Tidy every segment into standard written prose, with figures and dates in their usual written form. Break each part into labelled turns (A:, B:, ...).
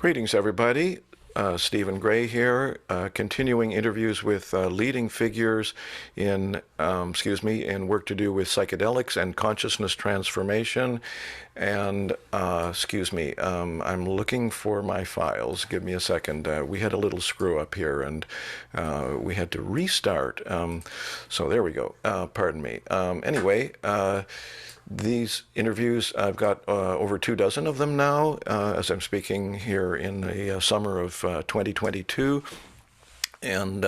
A: Greetings, everybody. StephenGray here, continuing interviews with leading figures in, in work to do with psychedelics and consciousness transformation. And, I'm looking for my files. Give me a second. We had a little screw up here, and we had to restart. So there we go. Pardon me. These interviews, I've got over 24 of them now, as I'm speaking here in the summer of 2022. And,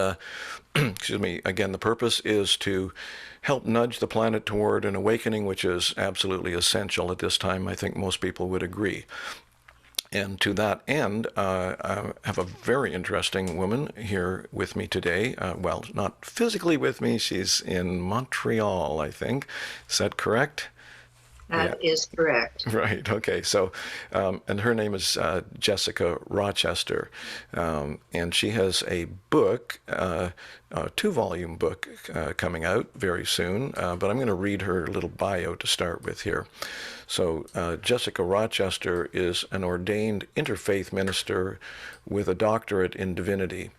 A: again, the purpose is to help nudge the planet toward an awakening, which is absolutely essential at this time. I think most people would agree. And to that end, I have a very interesting woman here with me today. Well, not physically with me. She's in Montreal, I think. Is that correct?
B: That is correct.
A: Right. Okay. So, and her name is Jessica Rochester, and she has a book, a 2-volume book coming out very soon. But I'm going to read her little bio to start with here. So, Jessica Rochester is an ordained interfaith minister with a doctorate in divinity.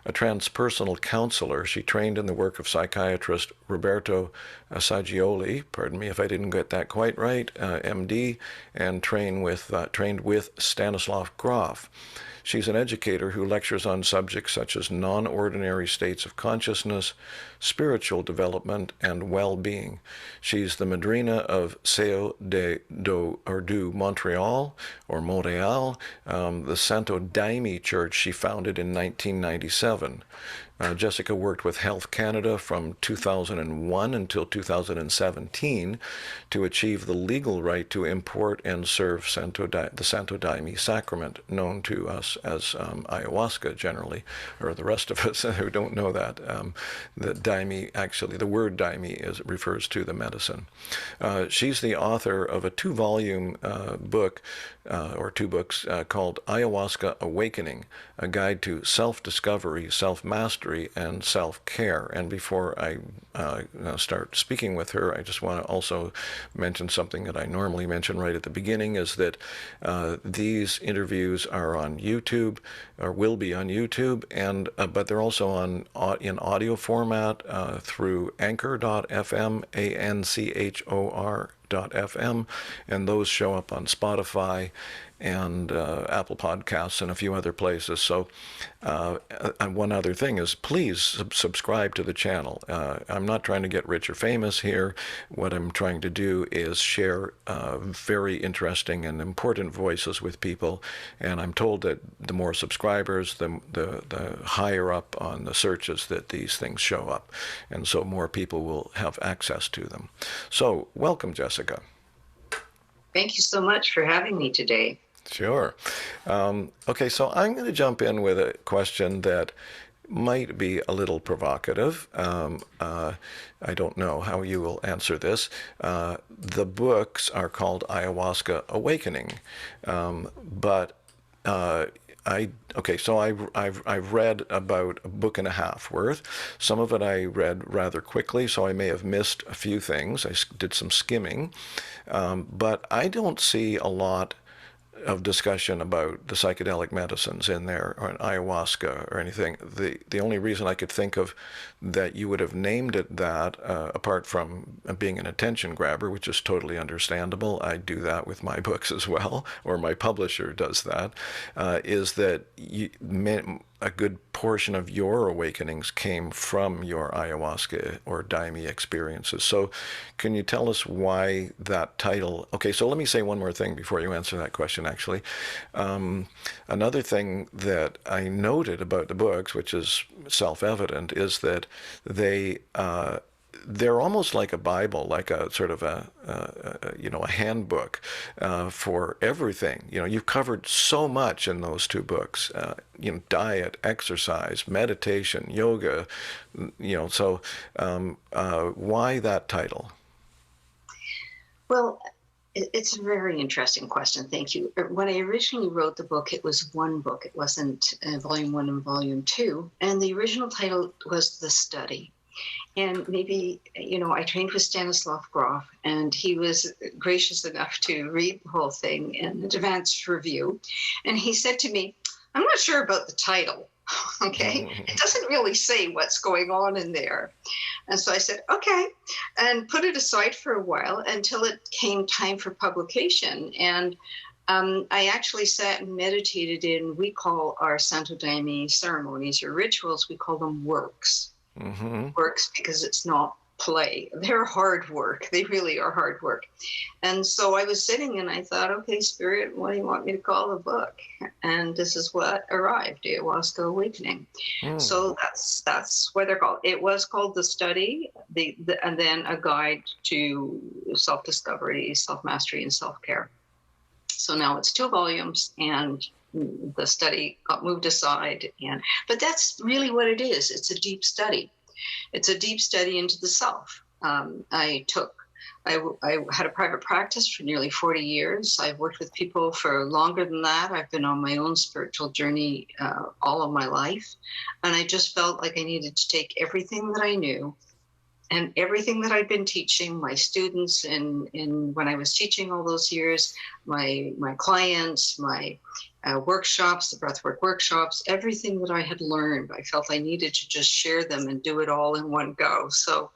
A: A transpersonal counselor, she trained in the work of psychiatrist Roberto Saggioli, pardon me if I didn't get that quite right, MD, and trained with Stanislav Grof. She's an educator who lectures on subjects such as non-ordinary states of consciousness, spiritual development, and well-being. She's the madrina of Seu do Montréal, the Santo Daime church she founded in 1997. Jessica worked with Health Canada from 2001 until 2017 to achieve the legal right to import and serve the Santo Daime sacrament, known to us as ayahuasca generally, or the rest of us who don't know that. The Daime, actually, the word Daime refers to the medicine. She's the author of a 2-volume book, or 2 books, called Ayahuasca Awakening, a guide to self-discovery, self-mastery, and self-care. And before I start speaking with her, I just want to also mention something that I normally mention right at the beginning, is that these interviews are on YouTube, or will be on YouTube, and but they're also in audio format through anchor.fm, anchor.fm, and those show up on Spotify and Apple Podcasts and a few other places. So and one other thing is, please subscribe to the channel. I'm not trying to get rich or famous here. What I'm trying to do is share very interesting and important voices with people, and I'm told that the more subscribers, the higher up on the searches that these things show up, and so more people will have access to them. So welcome, Jessica.
B: Thank you so much for having me today.
A: Sure. Okay, so I'm going to jump in with a question that might be a little provocative. I don't know how you will answer this. The books are called Ayahuasca Awakening, but I've read about a book and a half worth. Some of it I read rather quickly, so I may have missed a few things. I did some skimming, but I don't see a lot of discussion about the psychedelic medicines in there, or ayahuasca or anything. The only reason I could think of that you would have named it that, apart from being an attention grabber, which is totally understandable, I do that with my books as well, or my publisher does that, is that a good portion of your awakenings came from your ayahuasca or Daime experiences. So can you tell us why that title? Okay, so let me say one more thing before you answer that question, actually. Another thing that I noted about the books, which is self-evident, is that they're almost like a Bible, like a sort of a handbook for everything. You've covered so much in those 2 books. Diet, exercise, meditation, yoga. So why that title?
B: Well, it's a very interesting question. Thank you. When I originally wrote the book, it was 1 book. It wasn't volume 1 and volume 2. And the original title was The Study. And maybe, I trained with Stanislav Grof, and he was gracious enough to read the whole thing in advanced review. And he said to me, I'm not sure about the title. Okay. It doesn't really say what's going on in there. And so I said, okay, and put it aside for a while until it came time for publication. And I actually sat and meditated in, we call our Santo Daime ceremonies or rituals, we call them works. Works because it's not play. They're hard work. They really are hard work. And so I was sitting and I thought, okay, Spirit, what do you want me to call the book? And this is what arrived, Ayahuasca Awakening. So that's what they're called. It was called The Study, and then a guide to self-discovery, self-mastery, and self-care. So now it's 2 volumes, and the study got moved aside. But that's really what it is. It's a deep study. It's a deep study into the self. I had a private practice for nearly 40 years. I've worked with people for longer than that. I've been on my own spiritual journey all of my life. And I just felt like I needed to take everything that I knew and everything that I'd been teaching my students in when I was teaching all those years, my clients, my workshops, the breathwork workshops, everything that I had learned, I felt I needed to just share them and do it all in one go. So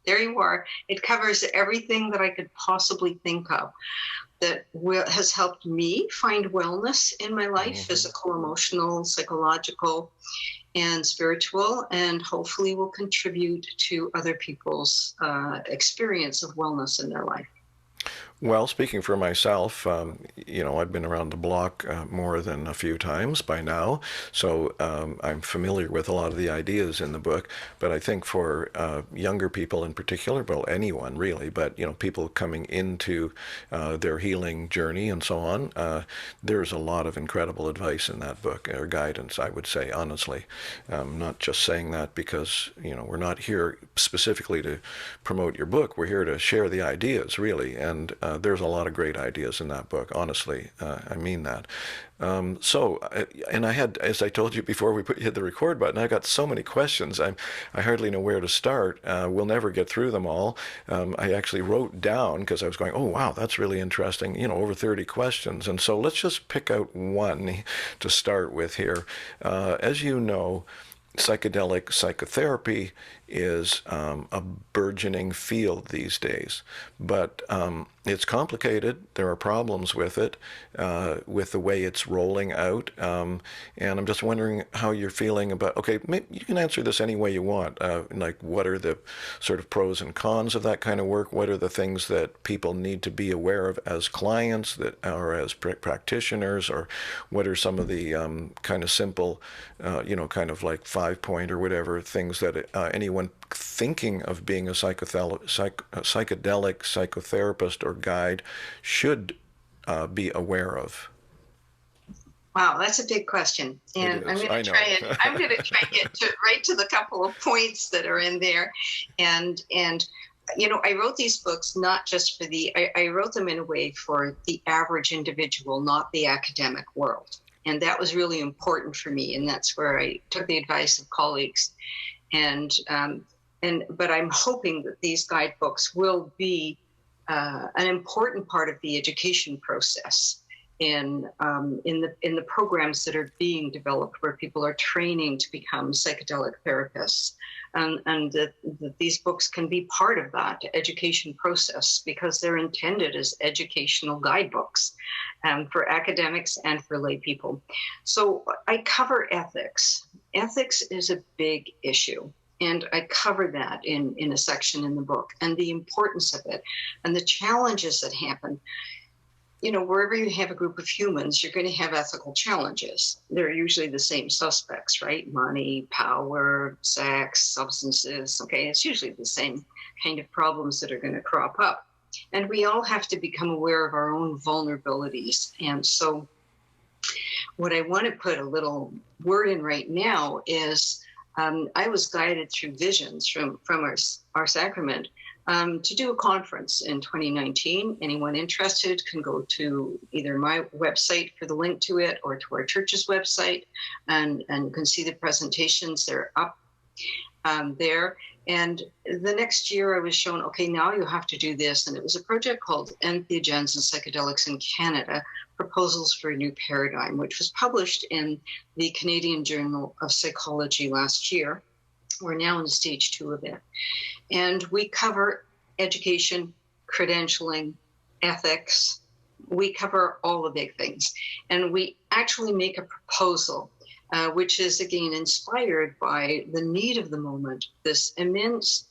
B: there you are. It covers everything that I could possibly think of that has helped me find wellness in my life, physical, emotional, psychological, and spiritual, and hopefully will contribute to other people's experience of wellness in their life.
A: Well, speaking for myself, I've been around the block more than a few times by now, so I'm familiar with a lot of the ideas in the book. But I think for younger people in particular, well, anyone really, but people coming into their healing journey and so on, there's a lot of incredible advice in that book, or guidance, I would say, honestly. Not just saying that because we're not here specifically to promote your book. We're here to share the ideas, really, and there's a lot of great ideas in that book, honestly. I mean that. And I had, as I told you before we hit the record button, I got so many questions. I hardly know where to start. We'll never get through them all. I actually wrote down, because I was going, oh, wow, that's really interesting, over 30 questions. And so let's just pick out one to start with here. As you know, psychedelic psychotherapy is a burgeoning field these days, but it's complicated. There are problems with it, with the way it's rolling out, and I'm just wondering how you're feeling about, okay, you can answer this any way you want, like what are the sort of pros and cons of that kind of work? What are the things that people need to be aware of as clients or as practitioners, or what are some of the kind of simple, kind of like 5-point or whatever things that anyone thinking of being a psychedelic psychotherapist or guide should be aware of?
B: Wow, that's a big question, and I'm going to try and get right to the couple of points that are in there, and I wrote these books not just for I wrote them in a way for the average individual, not the academic world, and that was really important for me, and that's where I took the advice of colleagues, but I'm hoping that these guidebooks will be an important part of the education process in the programs that are being developed, where people are training to become psychedelic therapists, and that these books can be part of that education process, because they're intended as educational guidebooks for academics and for lay people. So I cover ethics. Ethics is a big issue. And I cover that in a section in the book, and the importance of it and the challenges that happen. Wherever you have a group of humans, you're going to have ethical challenges. They're usually the same suspects, right? Money, power, sex, substances. Okay, it's usually the same kind of problems that are going to crop up. And we all have to become aware of our own vulnerabilities. And so what I want to put a little word in right now is I was guided through visions from our sacrament to do a conference in 2019. Anyone interested can go to either my website for the link to it, or to our church's website, and you can see the presentations. They're up. there. And the next year I was shown, okay, now you have to do this. And it was a project called Entheogens and Psychedelics in Canada, Proposals for a New Paradigm, which was published in the Canadian Journal of Psychology last year. We're now in stage 2 of it. And we cover education, credentialing, ethics. We cover all the big things. And we actually make a proposal, which is, again, inspired by the need of the moment, this immense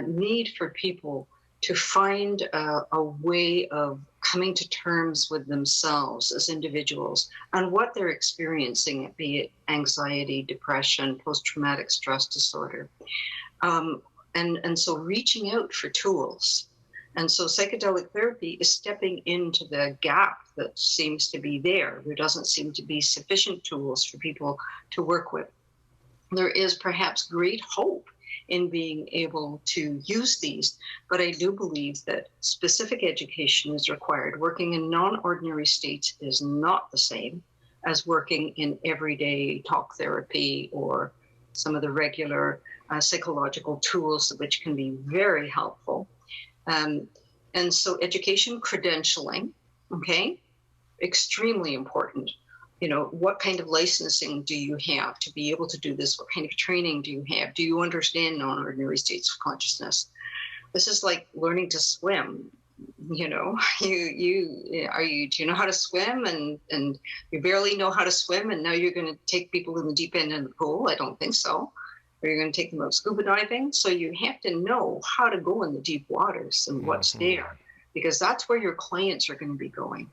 B: need for people to find a way of coming to terms with themselves as individuals and what they're experiencing, be it anxiety, depression, post-traumatic stress disorder. And so reaching out for tools. And so psychedelic therapy is stepping into the gap that seems to be there. There doesn't seem to be sufficient tools for people to work with. There is perhaps great hope in being able to use these, but I do believe that specific education is required. Working in non-ordinary states is not the same as working in everyday talk therapy or some of the regular psychological tools, which can be very helpful. And so education, credentialing, okay, extremely important. You know, what kind of licensing do you have to be able to do this? What kind of training do you have? Do you understand non-ordinary states of consciousness? This is like learning to swim. You know, do you know how to swim, and you barely know how to swim, and now you're going to take people in the deep end of the pool? I don't think so. Or you're going to take them out scuba diving. So you have to know how to go in the deep waters and what's there, because that's where your clients are going to be going.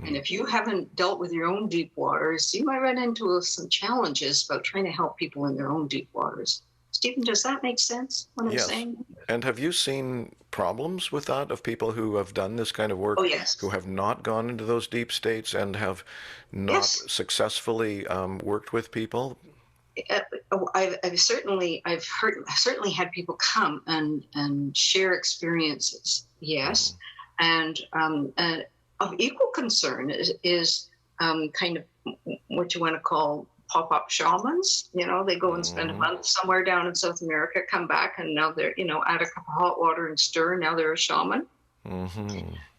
B: And if you haven't dealt with your own deep waters, you might run into some challenges about trying to help people in their own deep waters. Stephen, does that make sense, what I'm saying?
A: And have you seen problems with that, of people who have done this kind of work, who have not gone into those deep states and have not successfully worked with people?
B: I've certainly had people come and share experiences, yes. And of equal concern is kind of what you want to call pop-up shamans. You know, they go and spend a month somewhere down in South America, come back, and now they're, you know, add a cup of hot water and stir, now they're a shaman.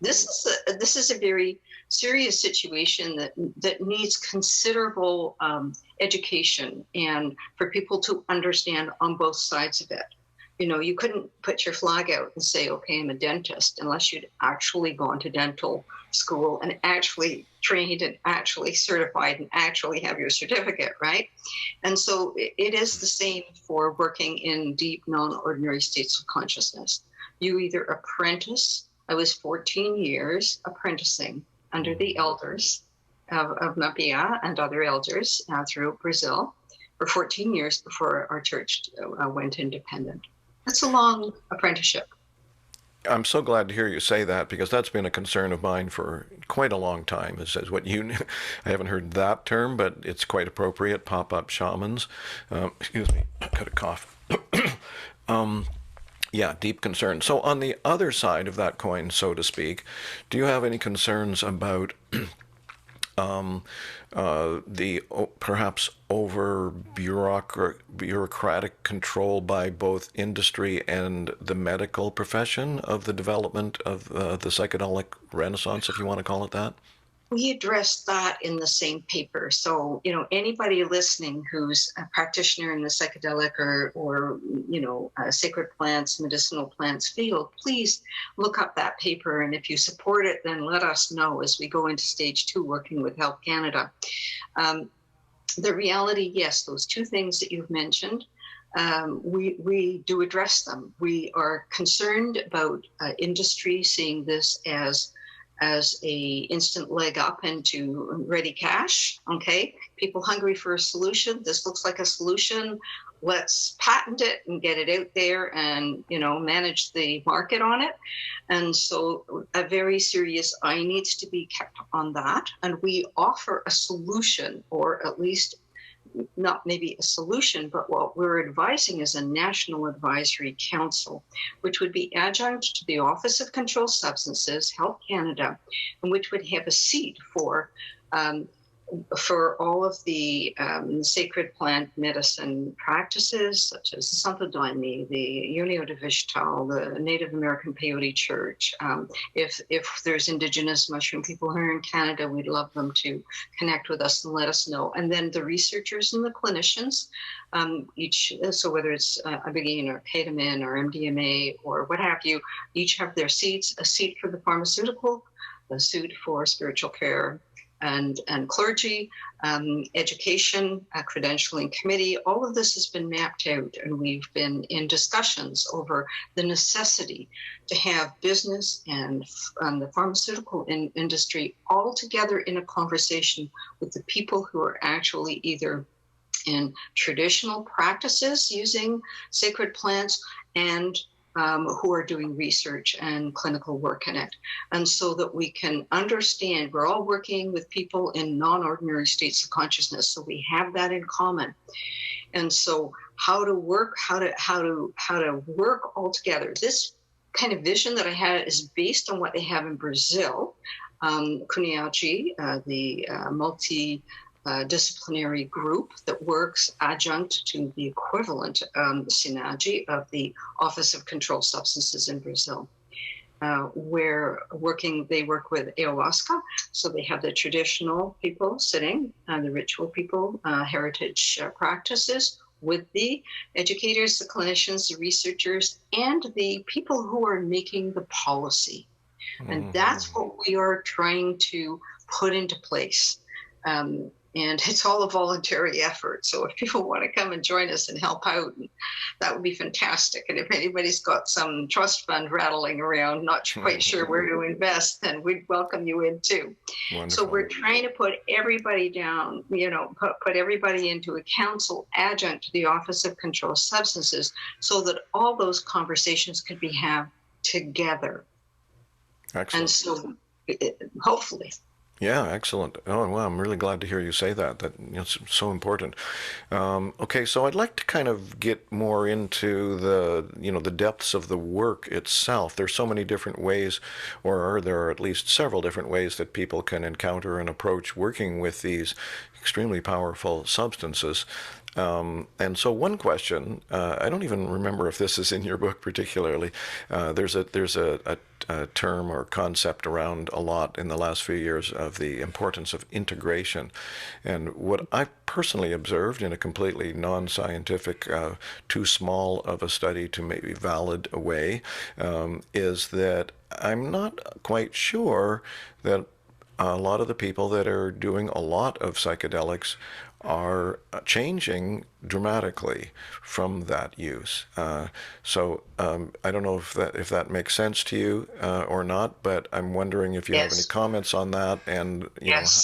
B: This is a very serious situation that needs considerable education, and for people to understand on both sides of it. You know, you couldn't put your flag out and say, okay, I'm a dentist, unless you'd actually gone to dental school and actually trained and actually certified and actually have your certificate, right? And so it is the same for working in deep, non-ordinary states of consciousness. You either apprentice. I was 14 years apprenticing under the elders of Mapia and other elders throughout Brazil for 14 years before our church went independent. That's a long apprenticeship.
A: I'm so glad to hear you say that, because that's been a concern of mine for quite a long time. Is what you, I haven't heard that term, but it's quite appropriate. Pop-up shamans. Excuse me, I got a cough. Yeah, deep concern. So on the other side of that coin, so to speak, do you have any concerns about the perhaps over bureaucratic control by both industry and the medical profession of the development of the psychedelic renaissance, if you want to call it that?
B: We addressed that in the same paper. So, you know, anybody listening who's a practitioner in the psychedelic or you know, sacred plants, medicinal plants field, please look up that paper. And if you support it, then let us know as we go into stage 2, working with Health Canada. The reality, yes, those two things that you've mentioned, we do address them. We are concerned about industry seeing this as a instant leg up into ready cash. Okay, people hungry for a solution. This looks like a solution. Let's patent it and get it out there, and, you know, manage the market on it. And so a very serious eye needs to be kept on that. And we offer a solution, or at least not maybe a solution, but what we're advising is a national advisory council, which would be adjunct to the Office of Controlled Substances, Health Canada, and which would have a seat for for all of the sacred plant medicine practices, such as the Santo Daime, the União de Vegetal, the Native American Peyote Church. If there's Indigenous mushroom people here in Canada, we'd love them to connect with us and let us know. And then the researchers and the clinicians, so whether it's ibogaine or ketamine or MDMA or what have you, each have their seats, a seat for the pharmaceutical, a seat for spiritual care, and clergy, education, a credentialing committee. All of this has been mapped out, and we've been in discussions over the necessity to have business and the pharmaceutical industry all together in a conversation with the people who are actually either in traditional practices using sacred plants and who are doing research and clinical work in it. And so that we can understand, we're all working with people in non-ordinary states of consciousness, so we have that in common. And so how to work all together. This kind of vision that I had is based on what they have in Brazil. Cunhaji, the disciplinary group that works adjunct to the equivalent SINAGI of the Office of Controlled Substances in Brazil, where they work with ayahuasca. So they have the traditional people sitting, the ritual people, heritage practices, with the educators, the clinicians, the researchers, and the people who are making the policy. And that's what we are trying to put into place. And it's all a voluntary effort. So if people want to come and join us and help out, that would be fantastic. And if anybody's got some trust fund rattling around, not quite sure where to invest, then we'd welcome you in too. Wonderful. So we're trying to put everybody down, put everybody into a council adjunct to the Office of Controlled Substances so that all those conversations could be had together. Excellent. And so hopefully.
A: Yeah, excellent. Oh, well, I'm really glad to hear you say that. It's so important. Okay, so I'd like to kind of get more into the depths of the work itself. There's so many different ways, or there are at least several different ways that people can encounter and approach working with these extremely powerful substances. And so one question, I don't even remember if this is in your book particularly. There's a term or concept around a lot in the last few years of the importance of integration. And what I personally observed in a completely non-scientific, too small of a study to maybe valid a way, is that I'm not quite sure that a lot of the people that are doing a lot of psychedelics are changing dramatically from that use. So I don't know if that makes sense to you or not, but I'm wondering if you have any comments on that, and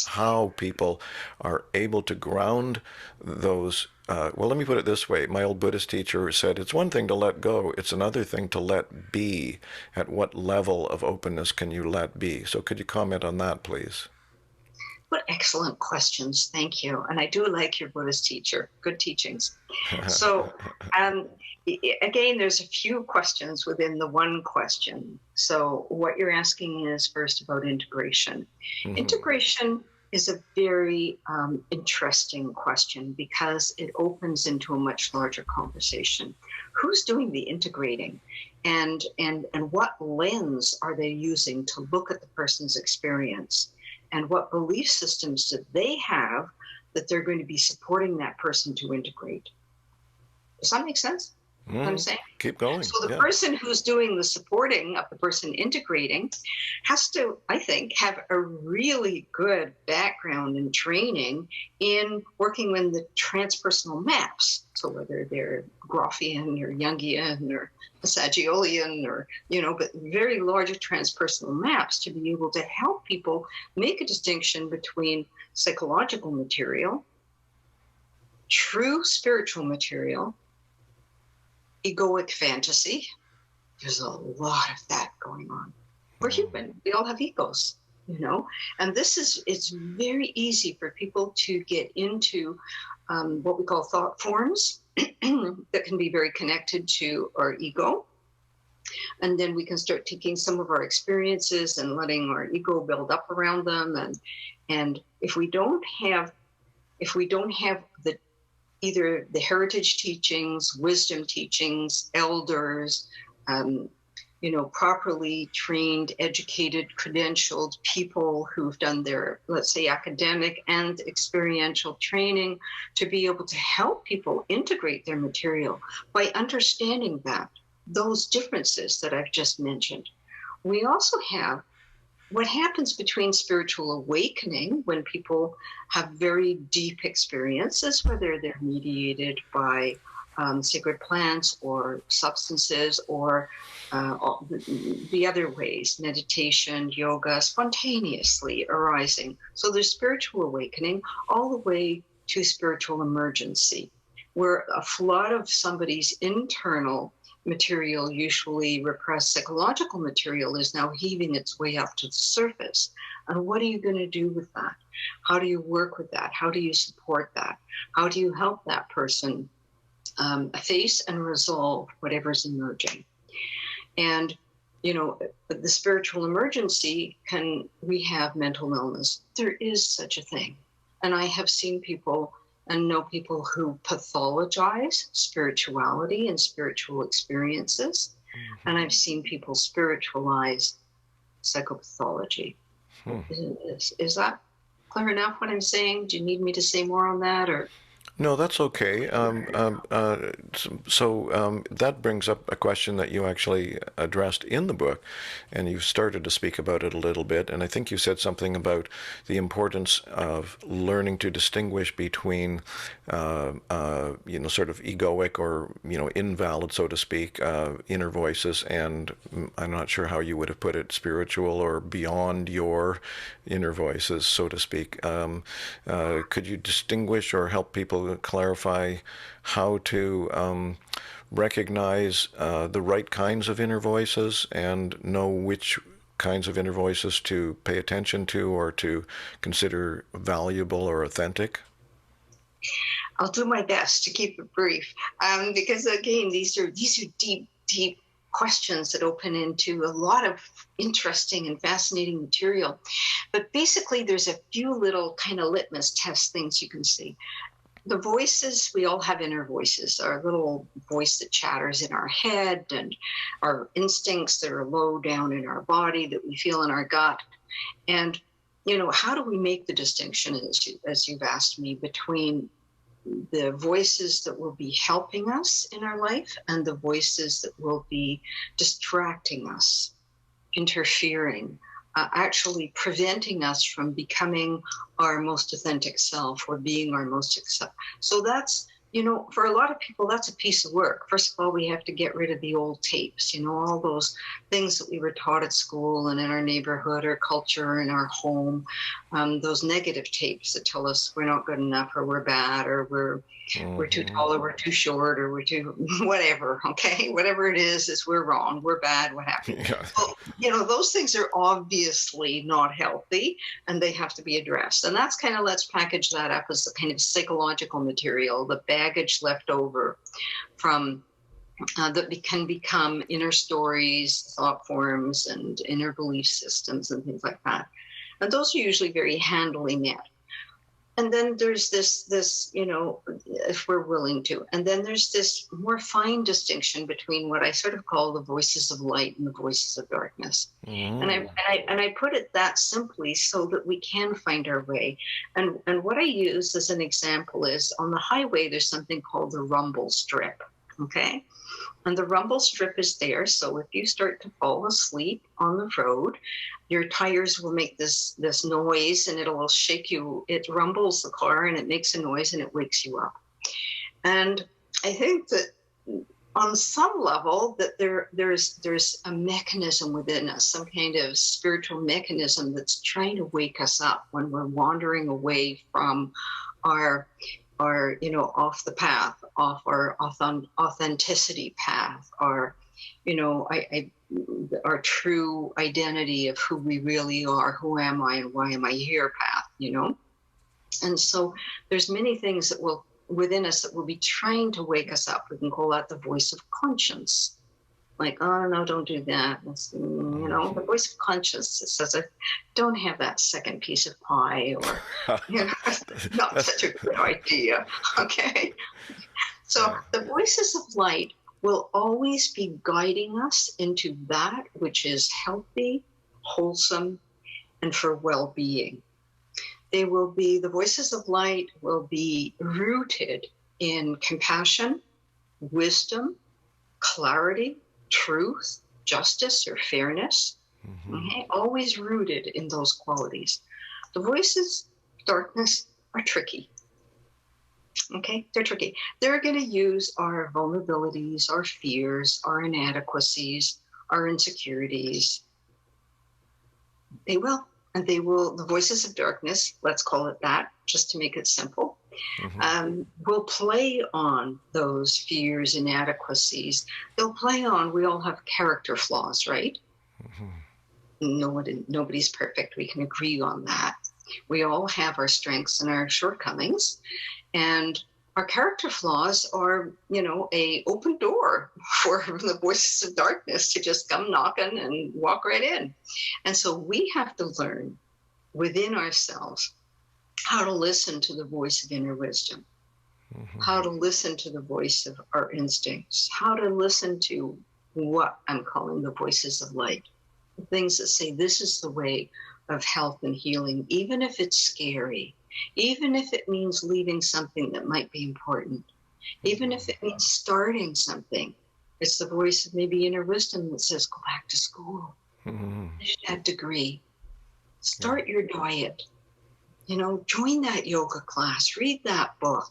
A: how people are able to ground those. Well, let me put it this way. My old Buddhist teacher said, it's one thing to let go, it's another thing to let be. At what level of openness can you let be? So could you comment on that, please?
B: What excellent questions. Thank you. And I do like your Buddhist teacher. Good teachings. So again, there's a few questions within the one question. So what you're asking is first about integration. Mm-hmm. Integration is a very interesting question because it opens into a much larger conversation. Who's doing the integrating? And what lens are they using to look at the person's experience? And what belief systems do they have that they're going to be supporting that person to integrate? Does that make sense? What I'm saying?
A: Keep going.
B: So the person who's doing the supporting of the person integrating has to, I think, have a really good background and training in working in the transpersonal maps. So whether they're Grofian or Jungian or Sagiolian or, but very large transpersonal maps to be able to help people make a distinction between psychological material, true spiritual material, egoic fantasy. There's a lot of that going on. We're human. We all have egos, and it's very easy for people to get into what we call thought forms that can be very connected to our ego. And then we can start taking some of our experiences and letting our ego build up around them And if we don't have the either the heritage teachings, wisdom teachings, elders, properly trained, educated, credentialed people who've done their, let's say, academic and experiential training to be able to help people integrate their material by understanding that those differences that I've just mentioned. We also have what happens between spiritual awakening when people have very deep experiences, whether they're mediated by sacred plants or substances or the other ways, meditation, yoga, spontaneously arising. So there's spiritual awakening all the way to spiritual emergency, where a flood of somebody's internal material, usually repressed psychological material, is now heaving its way up to the surface. And what are you going to do with that? How do you work with that? How do you support that? How do you help that person face and resolve whatever's emerging? And, the spiritual emergency can rehab mental illness. There is such a thing. And I have seen people and know people who pathologize spirituality and spiritual experiences. Mm-hmm. And I've seen people spiritualize psychopathology. Is that clear enough what I'm saying? Do you need me to say more on that, or?
A: No, that's okay. So that brings up a question that you actually addressed in the book, and you started to speak about it a little bit. And I think you said something about the importance of learning to distinguish between, sort of egoic or, invalid, so to speak, inner voices, and I'm not sure how you would have put it, spiritual or beyond your inner voices, so to speak. Could you distinguish or help people clarify how to recognize the right kinds of inner voices and know which kinds of inner voices to pay attention to or to consider valuable or authentic?
B: I'll do my best to keep it brief, because again, these are deep questions that open into a lot of interesting and fascinating material. But basically, there's a few little kind of litmus test things you can see. The voices, we all have inner voices, our little voice that chatters in our head, and our instincts that are low down in our body that we feel in our gut. And, how do we make the distinction, as you've asked me, between the voices that will be helping us in our life and the voices that will be distracting us, interfering, actually preventing us from becoming our most authentic self or being our most self. So that's, for a lot of people, that's a piece of work. First of all, we have to get rid of the old tapes, all those things that we were taught at school and in our neighborhood or culture, in our home, those negative tapes that tell us we're not good enough or we're bad or we're too tall or we're too short or we're too whatever, okay? Whatever it is we're wrong, we're bad, what have you. Yeah. So, those things are obviously not healthy and they have to be addressed. And that's kind of, let's package that up as the kind of psychological material, the baggage left over from that can become inner stories, thought forms, and inner belief systems and things like that. And those are usually very handily met. And then there's this, if we're willing to, and then there's this more fine distinction between what I sort of call the voices of light and the voices of darkness. And I put it that simply so that we can find our way. And what I use as an example is, on the highway, there's something called the rumble strip. Okay. And the rumble strip is there. So if you start to fall asleep on the road, your tires will make this noise and it'll shake you. It rumbles the car and it makes a noise and it wakes you up. And I think that on some level that there's a mechanism within us, some kind of spiritual mechanism that's trying to wake us up when we're wandering away from our off the path, off our authenticity path, our true identity of who we really are, who am I and why am I here path, And so there's many things that will within us that will be trying to wake us up. We can call that the voice of conscience. like, oh no, don't do that. You know, the voice of conscience says, don't have that second piece of pie, or you know, not such a good idea. Okay. So the voices of light will always be guiding us into that which is healthy, wholesome, and for well-being. The voices of light will be rooted in compassion, wisdom, clarity, truth, justice, or fairness. Okay? Always rooted in those qualities. The voices of darkness are tricky. Okay, they're tricky. They're going to use our vulnerabilities, our fears, our inadequacies, our insecurities. They will. And they will, the voices of darkness, let's call it that, just to make it simple, will play on those fears, inadequacies. They'll play on, we all have character flaws, right? Nobody's perfect. We can agree on that. We all have our strengths and our shortcomings. And our character flaws are, you know, a open door for the voices of darkness to just come knocking and walk right in. And so we have to learn within ourselves how to listen to the voice of inner wisdom, how to listen to the voice of our instincts, how to listen to what I'm calling the voices of light, the things that say this is the way of health and healing, even if it's scary. Even if it means leaving something that might be important, even if it means starting something, it's the voice of maybe inner wisdom that says, go back to school, finish that degree, start your diet, you know, join that yoga class, read that book,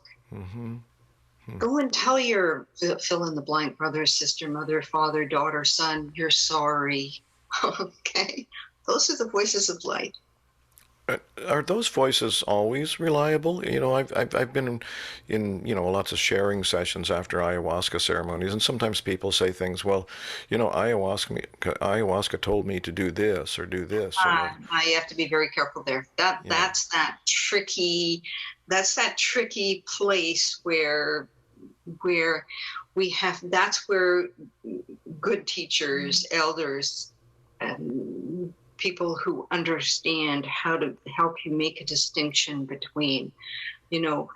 B: go and tell your fill in the blank brother, sister, mother, father, daughter, son, you're sorry. Okay, those are the voices of light.
A: Are those voices always reliable? You know, I've been in, you know, lots of sharing sessions after ayahuasca ceremonies, and sometimes people say things, well, you know, ayahuasca told me to do this or do this.
B: You have to be very careful there. That's that tricky place where we have. That's where good teachers, elders, people who understand how to help you make a distinction between, you know,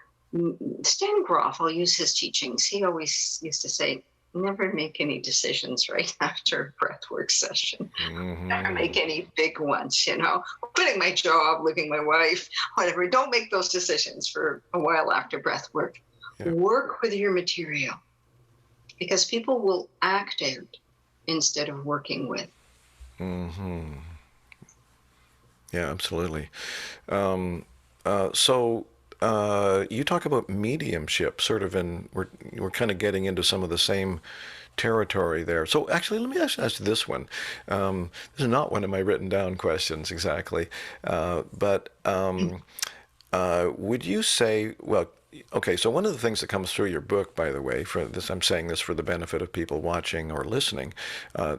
B: Stan Grof, I'll use his teachings. He always used to say, never make any decisions right after a breathwork session. Never make any big ones, you know, quitting my job, leaving my wife, whatever. Don't make those decisions for a while after breathwork. Work with your material, because people will act out instead of working with.
A: Yeah, absolutely. So you talk about mediumship, sort of, we're kind of getting into some of the same territory there. So actually, let me ask this one. This is not one of my written down questions exactly, but would you say, well, okay, so one of the things that comes through your book, by the way, for this, I'm saying this for the benefit of people watching or listening,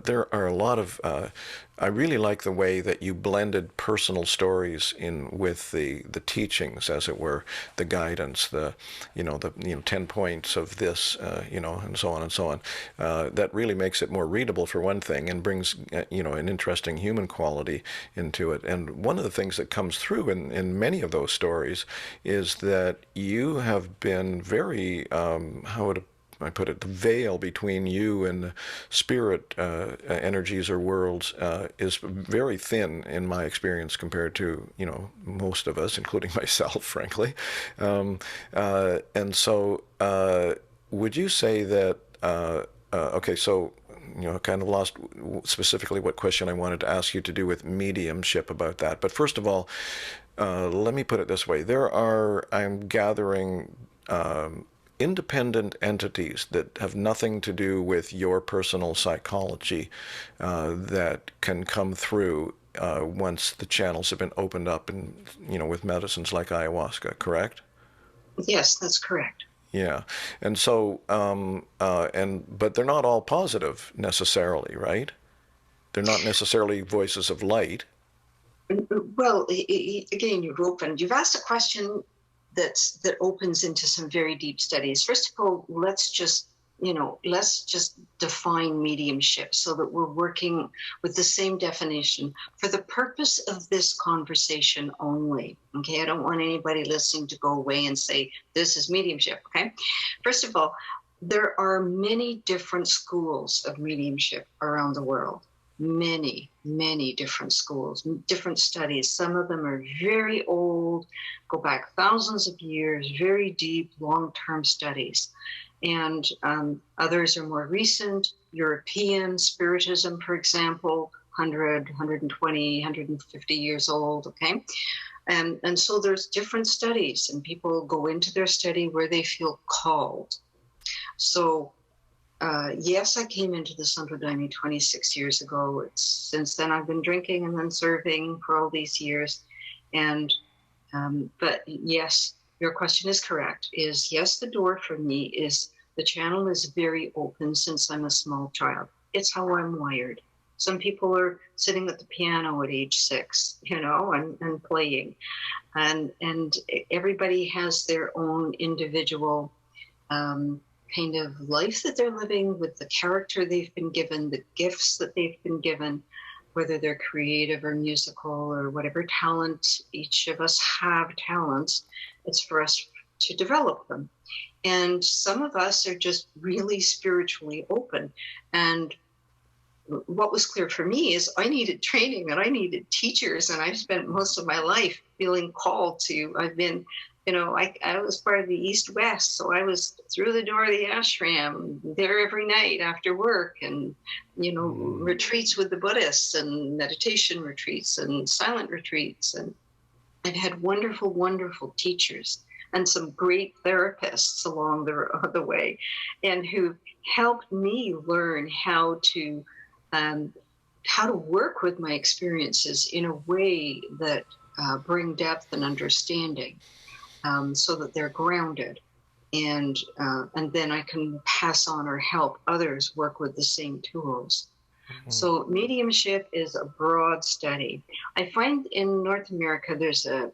A: there are a lot of, I really like the way that you blended personal stories in with the teachings, as it were, the guidance, the 10 points of this, and so on and so on. That really makes it more readable for one thing, and brings, an interesting human quality into it. And one of the things that comes through in many of those stories is that you have been very, how would I put it, the veil between you and the spirit energies or worlds is very thin in my experience compared to, most of us, including myself, frankly. And so would you say that, okay, so, kind of lost specifically what question I wanted to ask you to do with mediumship about that. But first of all, let me put it this way. I'm gathering independent entities that have nothing to do with your personal psychology that can come through once the channels have been opened up, and with medicines like ayahuasca, correct?
B: Yes, that's correct.
A: Yeah, and so but they're not all positive necessarily, right? They're not necessarily voices of light.
B: Well, again, you've asked a question that opens into some very deep studies. First of all, let's just let's just define mediumship so that we're working with the same definition for the purpose of this conversation only. Okay, I don't want anybody listening to go away and say, this is mediumship. Okay, first of all, there are many different schools of mediumship around the world. Many, many different schools, different studies. Some of them are very old, go back thousands of years, very deep, long-term studies. And others are more recent. European Spiritism, for example, 100, 120, 150 years old, okay? And so there's different studies, and people go into their study where they feel called. So yes, I came into the Santo Daime 26 years ago. Since then I've been drinking and then serving for all these years. And but yes, your question is correct. Yes, the door for me is, the channel is very open since I'm a small child. It's how I'm wired. Some people are sitting at the piano at age 6, and playing. And everybody has their own individual kind of life that they're living, with the character they've been given, the gifts that they've been given, whether they're creative or musical or whatever talent. Each of us have talents. It's for us to develop them. And some of us are just really spiritually open. And what was clear for me is I needed training and I needed teachers. And I've spent most of my life feeling called to, I've been, I was part of the East-West, so I was through the door of the ashram, there every night after work, and, retreats with the Buddhists and meditation retreats and silent retreats. And I've had wonderful, wonderful teachers and some great therapists along the way, and who helped me learn how to work with my experiences in a way that bring depth and understanding. So that they're grounded, and then I can pass on or help others work with the same tools. Mm-hmm. So mediumship is a broad study. I find in North America there's a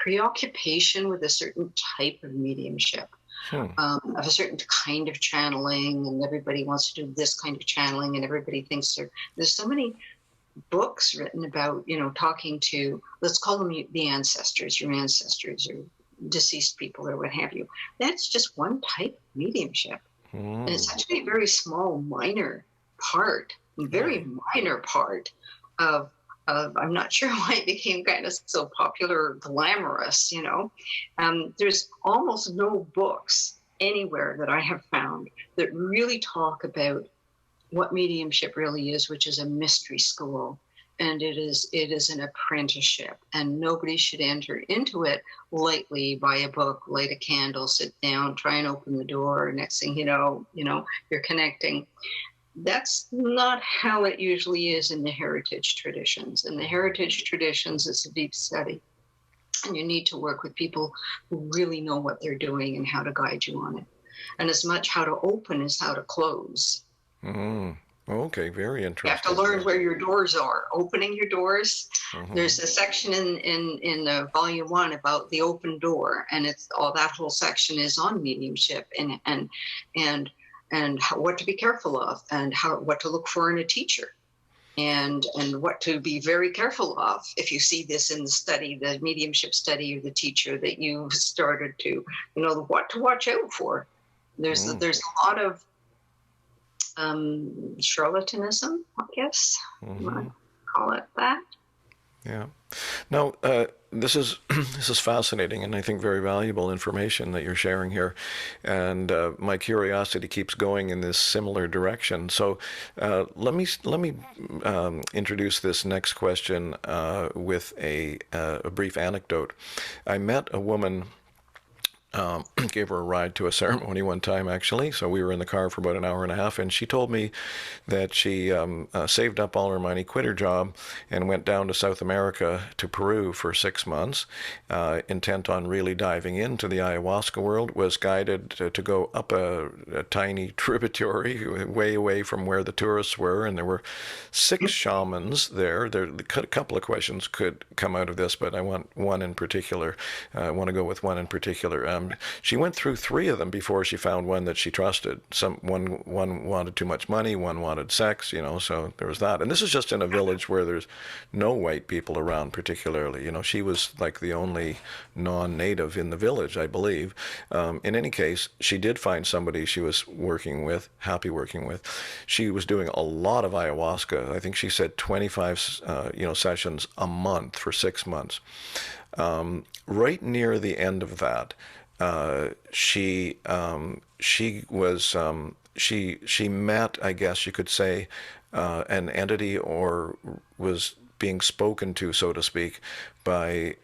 B: preoccupation with a certain type of mediumship, of a certain kind of channeling, and everybody wants to do this kind of channeling, and everybody thinks there's so many books written about, talking to, let's call them the ancestors, your ancestors, or deceased people, or what have you. That's just one type of mediumship. And it's actually a very small, minor part of I'm not sure why it became kind of so popular or glamorous, There's almost no books anywhere that I have found that really talk about what mediumship really is, which is a mystery school. And it is an apprenticeship, and nobody should enter into it lightly. Buy a book, light a candle, sit down, try and open the door. Next thing you know, you're connecting. That's not how it usually is in the heritage traditions. In the heritage traditions, it's a deep study, and you need to work with people who really know what they're doing and how to guide you on it. And as much how to open as how to close.
A: Mm-hmm. Okay, very interesting.
B: You have to learn where your doors are, opening your doors. Mm-hmm. There's a section in volume 1 about the open door, and it's all, that whole section is on mediumship and what to be careful of, and what to look for in a teacher, and what to be very careful of if you see this in the study, the mediumship study, or the teacher that you started to, what to watch out for. There's a lot of charlatanism, I guess, you want to call it that.
A: Yeah. Now, this is fascinating, and I think very valuable information that you're sharing here. And my curiosity keeps going in this similar direction. So let me introduce this next question with a brief anecdote. I met a woman. Gave her a ride to a ceremony one time, actually. So we were in the car for about an hour and a half, and she told me that she saved up all her money, quit her job, and went down to South America, to Peru, for 6 months, intent on really diving into the ayahuasca world. Was guided to go up a tiny tributary way away from where the tourists were, and there were 6 shamans there. A couple of questions could come out of this, but I want one in particular. I want to go with one in particular. She went through 3 of them before she found one that she trusted. One wanted too much money, one wanted sex, so there was that. And this is just in a village where there's no white people around particularly. She was like the only non-native in the village, I believe. In any case, she did find somebody she was happy working with. She was doing a lot of ayahuasca. I think she said 25, sessions a month for 6 months. Right near the end of that, she met, I guess you could say, an entity, or was being spoken to, so to speak, by.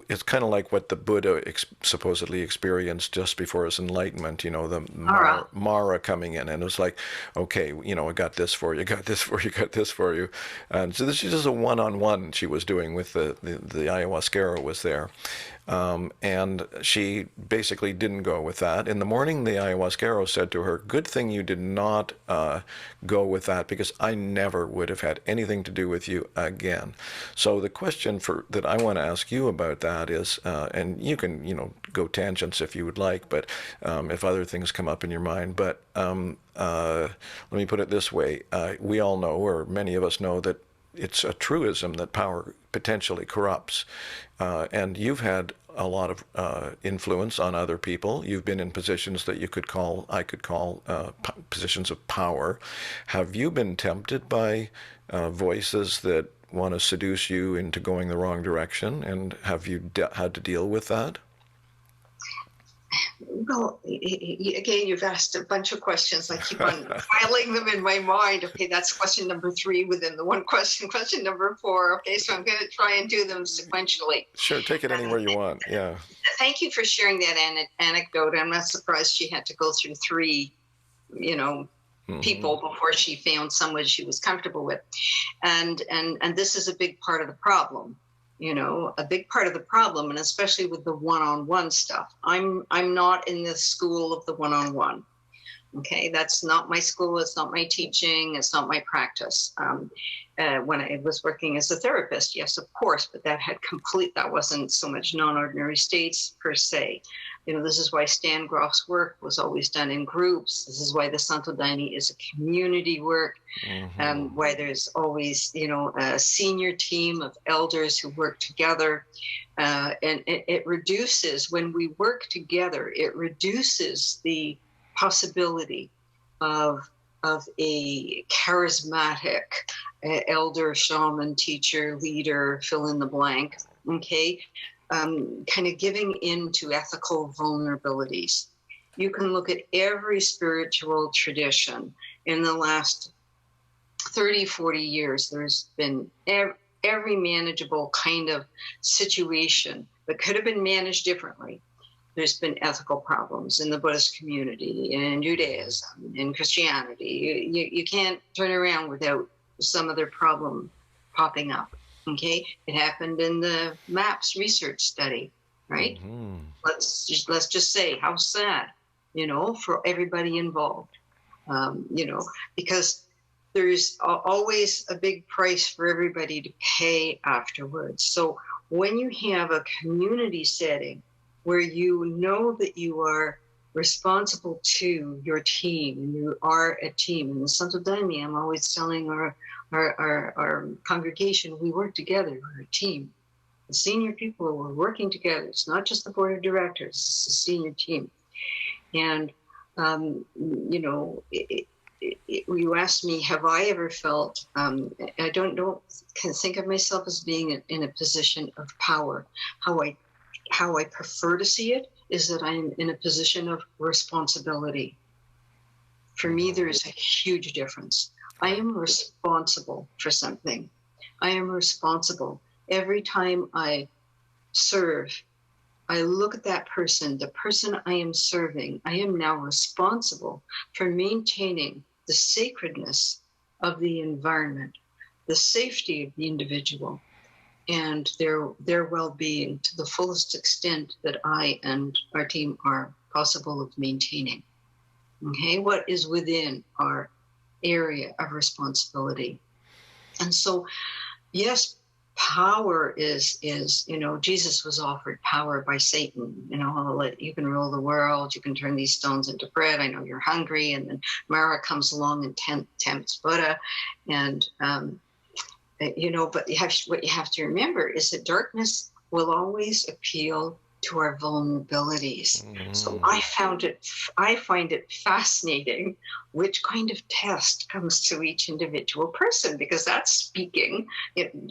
A: It's kind of like what the Buddha supposedly experienced just before his enlightenment, the Mara coming in. And it was like, okay, I got this for you, got this for you, got this for you. And so this is just a one-on-one she was doing with the ayahuasquero was there. And she basically didn't go with that. In the morning, the ayahuasquero said to her, good thing you did not go with that, because I never would have had anything to do with you again. So the question that I want to ask you about that is, and you can, go tangents if you would like, but if other things come up in your mind, but let me put it this way. We all know, or many of us know, that it's a truism that power potentially corrupts. And you've had a lot of influence on other people. You've been in positions that I could call positions of power. Have you been tempted by voices that want to seduce you into going the wrong direction? And have you had to deal with that?
B: Well, again, you've asked a bunch of questions. I keep on filing them in my mind. Okay, that's question number 3 within the one question. Question number 4. Okay, so I'm going to try and do them sequentially.
A: Sure, take it anywhere you want. Yeah.
B: Thank you for sharing that anecdote. I'm not surprised she had to go through 3, people before she found someone she was comfortable with, and this is a big part of the problem. A big part of the problem, and especially with the one-on-one stuff. I'm not in the school of the one-on-one. Okay, that's not my school. It's not my teaching. It's not my practice. When I was working as a therapist, yes, of course, but that wasn't so much non-ordinary states per se. This is why Stan Grof's work was always done in groups. This is why the Santo Daime is a community work, why there's always, a senior team of elders who work together. And it reduces, when we work together, it reduces the possibility of a charismatic elder, shaman, teacher, leader, fill in the blank, okay? Kind of giving in to ethical vulnerabilities. You can look at every spiritual tradition in the last 30, 40 years. There's been every manageable kind of situation that could have been managed differently. There's been ethical problems in the Buddhist community, in Judaism, in Christianity. You can't turn around without some other problem popping up. Okay, it happened in the MAPS research study, right? Let's just say how sad, for everybody involved, because there's always a big price for everybody to pay afterwards. So when you have a community setting where you know that you are responsible to your team, and you are a team. In the Santo Daime, I'm always telling our congregation, we work together, we're a team. The senior people are working together. It's not just the board of directors, it's the senior team. And, you asked me, have I ever felt, I can think of myself as being in a position of power. How I prefer to see it is that I'm in a position of responsibility. For me, there is a huge difference. I am responsible for something. I am responsible. Every time I serve, I look at that person, the person I am serving. I am now responsible for maintaining the sacredness of the environment, the safety of the individual, and their well-being to the fullest extent that I and our team are possible of maintaining. Okay, what is within our area of responsibility? And so, yes, power is, Jesus was offered power by Satan. You can rule the world, you can turn these stones into bread. I know you're hungry. And then Mara comes along and tempts Buddha. And, but what you have to remember is that darkness will always appeal to our vulnerabilities. So I find it fascinating which kind of test comes to each individual person, because that's speaking.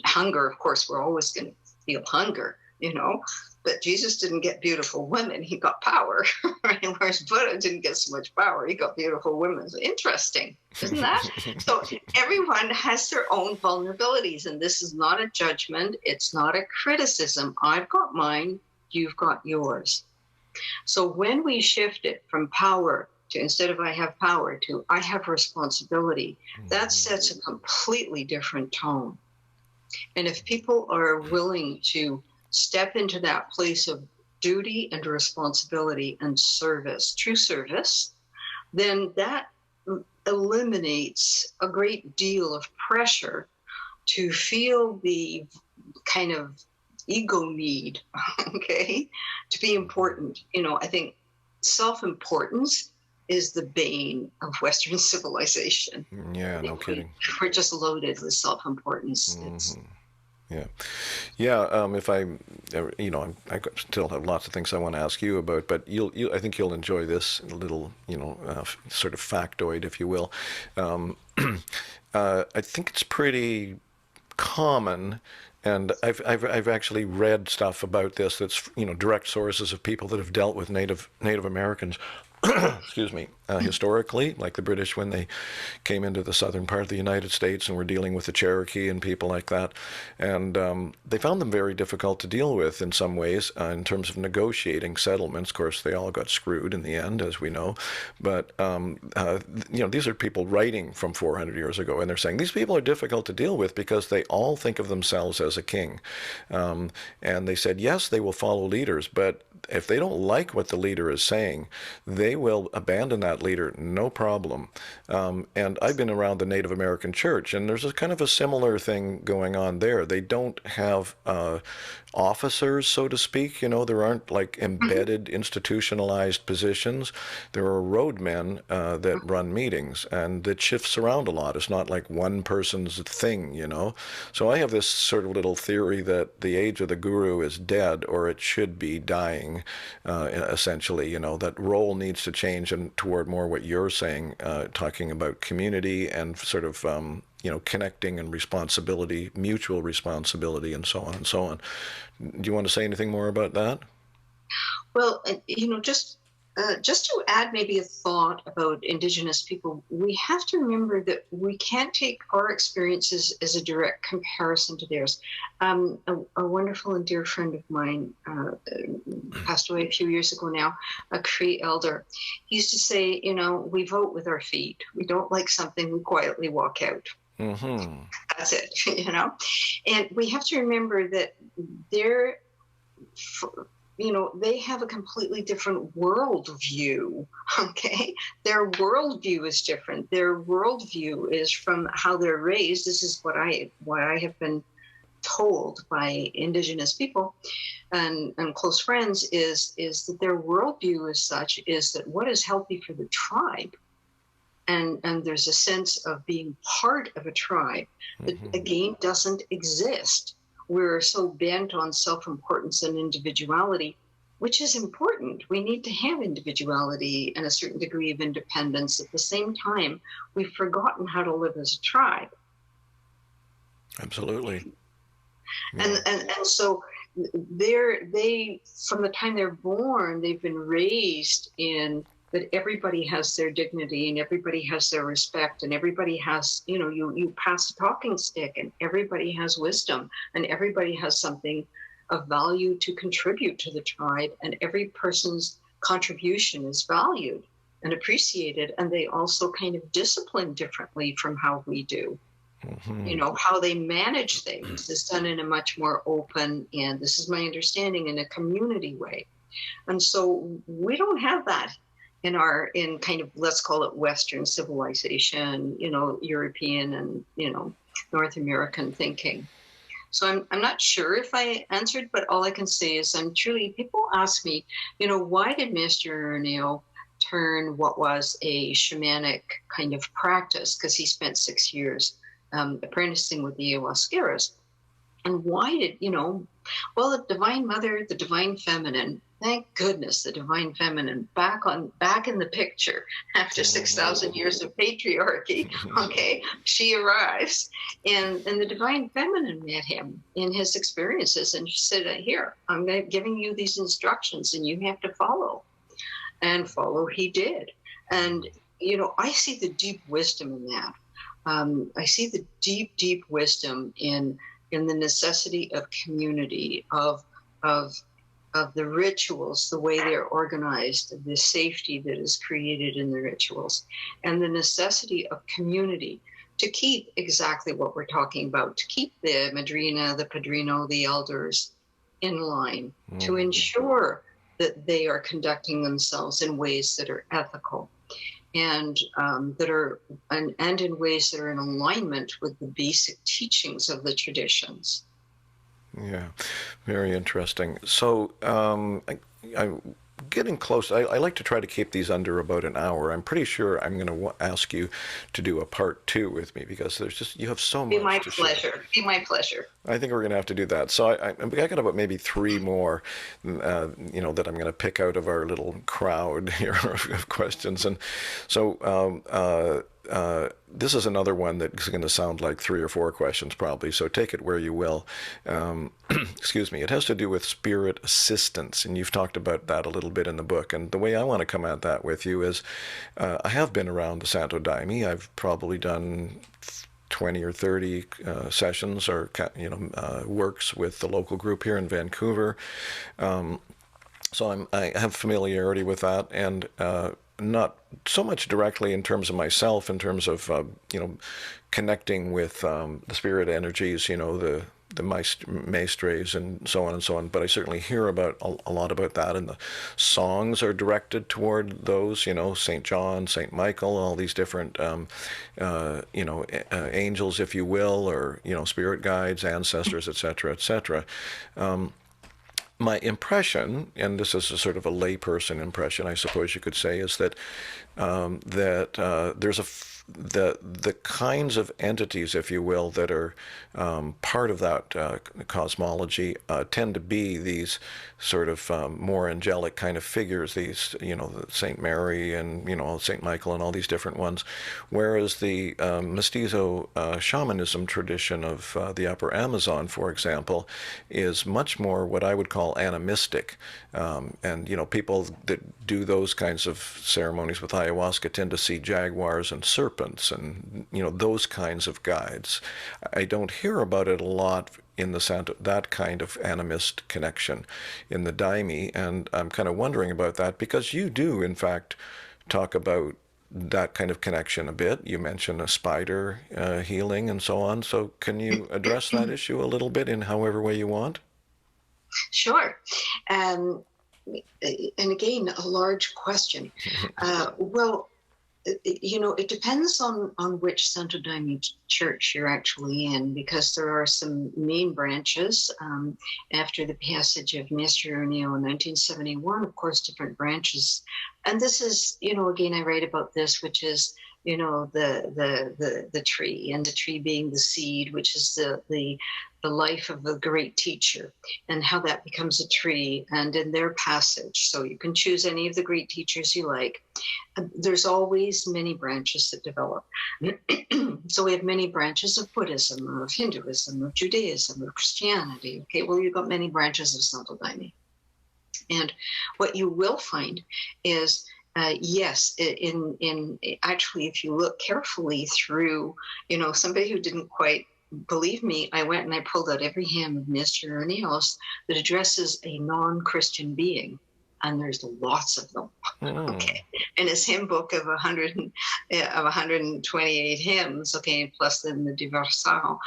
B: Hunger, of course, we're always going to feel hunger, but Jesus didn't get beautiful women, he got power. Right? Whereas Buddha didn't get so much power, he got beautiful women. So interesting, isn't that? So everyone has their own vulnerabilities, and this is not a judgment, it's not a criticism. I've got mine, you've got yours. So when we shift it from power to, instead of I have power, to I have responsibility, that sets a completely different tone. And if people are willing to step into that place of duty and responsibility and service, true service, then that eliminates a great deal of pressure to feel the kind of ego need, okay, to be important. I think self-importance is the bane of Western civilization.
A: Yeah, no kidding.
B: We're just loaded with self-importance.
A: Yeah. If I still have lots of things I want to ask you about, but I think you'll enjoy this little, sort of factoid, if you will. I think it's pretty common. And I've actually read stuff about this that's direct sources of people that have dealt with Native Americans, excuse me, historically, like the British when they came into the southern part of the United States and were dealing with the Cherokee and people like that. And they found them very difficult to deal with in some ways in terms of negotiating settlements. Of course, they all got screwed in the end, as we know. But, these are people writing from 400 years ago, and they're saying these people are difficult to deal with because they all think of themselves as a king. And they said, yes, they will follow leaders, but if they don't like what the leader is saying, they will abandon that leader, no problem. And I've been around the Native American church, and there's a kind of a similar thing going on there. They don't have officers, so to speak. There aren't like embedded, institutionalized positions. There are roadmen that run meetings, and it shifts around a lot. It's not like one person's thing, So I have this sort of little theory that the age of the guru is dead, or it should be dying, essentially. That role needs to change and toward more what you're saying, talking about community and sort of connecting and responsibility, mutual responsibility, and so on and so on. Do you want to say anything more about that?
B: Well, just to add maybe a thought about Indigenous people, we have to remember that we can't take our experiences as a direct comparison to theirs. A wonderful and dear friend of mine passed away a few years ago now, a Cree elder. He used to say, we vote with our feet. We don't like something, we quietly walk out. Mm-hmm. That's it, And we have to remember that they have a completely different worldview, okay? Their worldview is different. Their worldview is from how they're raised. This is what I have been told by Indigenous people and close friends is that their worldview is such, is that what is healthy for the tribe, and there's a sense of being part of a tribe that, again, doesn't exist. We're so bent on self-importance and individuality, which is important. We need to have individuality and a certain degree of independence. At the same time, we've forgotten how to live as a tribe.
A: Absolutely.
B: Yeah. And so they from the time they're born, they've been raised in that everybody has their dignity and everybody has their respect and everybody has, you pass a talking stick and everybody has wisdom and everybody has something of value to contribute to the tribe, and every person's contribution is valued and appreciated, and they also kind of discipline differently from how we do. How they manage things is done in a much more open, and this is my understanding, in a community way. And so we don't have that in kind of, let's call it Western civilization, European and, North American thinking. So I'm not sure if I answered, but all I can say is people ask me, why did Mr. Neil turn what was a shamanic kind of practice, because he spent 6 years apprenticing with the ayahuasqueras. And why did, well, the Divine Mother, the Divine Feminine, thank goodness the Divine Feminine back in the picture after 6,000 years of patriarchy. Okay, she arrives, and the Divine Feminine met him in his experiences, and she said, "Here, I'm giving you these instructions, and you have to follow." And follow he did. And I see the deep wisdom in that. I see the deep wisdom in the necessity of community, of the rituals, the way they're organized, the safety that is created in the rituals, and the necessity of community to keep exactly what we're talking about, to keep the madrina, the padrino, the elders in line, to ensure that they are conducting themselves in ways that are ethical and and in ways that are in alignment with the basic teachings of the traditions.
A: Yeah, very interesting. So I'm getting close. I like to try to keep these under about an hour. I'm pretty sure I'm going to ask you to do a part 2 with me, because you have so much.
B: Be my pleasure. Be my pleasure.
A: I think we're going to have to do that. So I got about maybe 3 more, that I'm going to pick out of our little crowd here of questions. And so this is another one that's going to sound like 3 or 4 questions probably, so take it where you will. Excuse me. It has to do with spirit assistance, and you've talked about that a little bit in the book. And the way I want to come at that with you is, I have been around the Santo Daime. I've probably done 20 or 30 sessions or works with the local group here in Vancouver. So I have familiarity with that, and not so much directly in terms of myself, in terms of connecting with the spirit energies, the maestres and so on, but I certainly hear about a lot about that, and the songs are directed toward those, St. John, St. Michael, all these different angels, if you will, or spirit guides, ancestors, etc., etc. My impression, and this is a sort of a layperson impression, I suppose you could say, is that there's the kinds of entities, if you will, that are part of that cosmology tend to be these sort of more angelic kind of figures, these, Saint Mary and, Saint Michael and all these different ones, whereas the mestizo shamanism tradition of the Upper Amazon, for example, is much more what I would call animistic. And, people that do those kinds of ceremonies with ayahuasca tend to see jaguars and serpents and, those kinds of guides. I don't hear about it a lot in the Santo, that kind of animist connection in the Daime, and I'm kind of wondering about that, because you do, in fact, talk about that kind of connection a bit. You mentioned a spider healing and so on. So can you address that issue a little bit in however way you want?
B: Sure. And again, a large question. Well, it depends on which Santo Daime church you're actually in, because there are some main branches. After the passage of Master O'Neill in 1971, of course, different branches. And this is, again, I write about this, which is, the tree, and the tree being the seed, which is the life of a great teacher, and how that becomes a tree, and in their passage. So you can choose any of the great teachers you like. There's always many branches that develop. So we have many branches of Buddhism, of Hinduism, of Judaism, of Christianity. Okay, well, you've got many branches of Santo Daime. And what you will find is, yes, actually, if you look carefully through, somebody who didn't quite believe me, I went and I pulled out every hymn of Mr. O'Neill's that addresses a non-Christian being, and there's lots of them. Okay, in his hymn book of 128 hymns, okay, plus then the Diversal,